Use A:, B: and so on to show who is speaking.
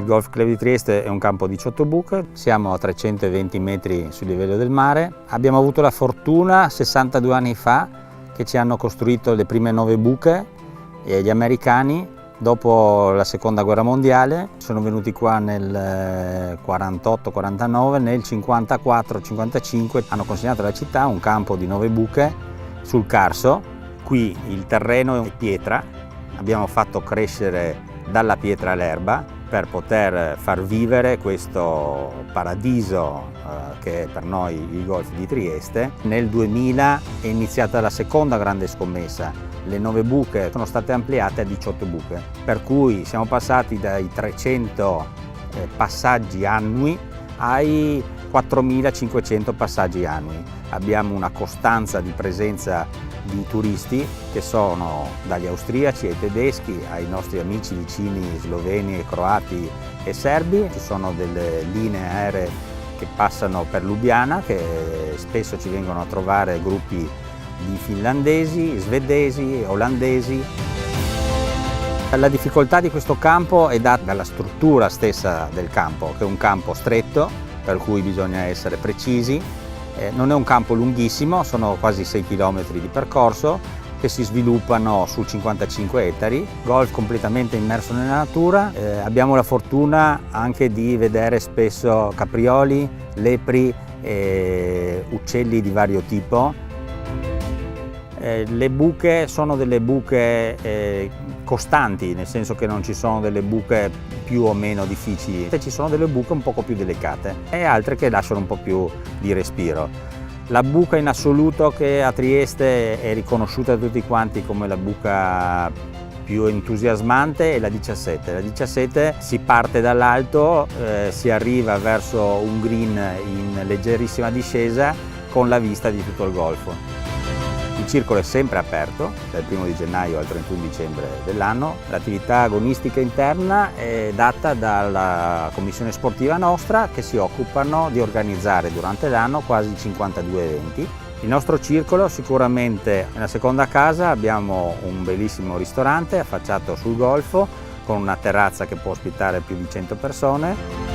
A: Golf Club di Trieste è un campo a 18 buche, siamo a 320 metri sul livello del mare. Abbiamo avuto la fortuna 62 anni fa che ci hanno costruito le prime 9 buche e gli americani dopo la seconda guerra mondiale sono venuti qua nel 48-49, nel 54-55 hanno consegnato alla città un campo di 9 buche sul Carso. Qui il terreno è pietra, abbiamo fatto crescere dalla pietra l'erba per poter far vivere questo paradiso che è per noi il Golf di Trieste. Nel 2000 è iniziata la seconda grande scommessa, le 9 buche sono state ampliate a 18 buche, per cui siamo passati dai 300 passaggi annui ai 4.500 passaggi annui. Abbiamo una costanza di presenza di turisti che sono dagli austriaci ai tedeschi ai nostri amici vicini sloveni, croati e serbi. Ci sono delle linee aeree che passano per Lubiana, che spesso ci vengono a trovare gruppi di finlandesi, svedesi, olandesi. La difficoltà di questo campo è data dalla struttura stessa del campo, che è un campo stretto, per cui bisogna essere precisi. Non è un campo lunghissimo, sono quasi 6 km di percorso che si sviluppano su 55 ettari, golf completamente immerso nella natura. Abbiamo la fortuna anche di vedere spesso caprioli, lepri e uccelli di vario tipo. Le buche sono delle buche costanti, nel senso che non ci sono delle buche più o meno difficili, ci sono delle buche un poco più delicate e altre che lasciano un po' più di respiro. La buca in assoluto che a Trieste è riconosciuta da tutti quanti come la buca più entusiasmante è la 17. La 17 si parte dall'alto, si arriva verso un green in leggerissima discesa con la vista di tutto il golfo. Il circolo è sempre aperto, dal 1° gennaio al 31 dicembre dell'anno. L'attività agonistica interna è data dalla commissione sportiva nostra, che si occupano di organizzare durante l'anno quasi 52 eventi. Il nostro circolo sicuramente nella seconda casa abbiamo un bellissimo ristorante affacciato sul golfo con una terrazza che può ospitare più di 100 persone.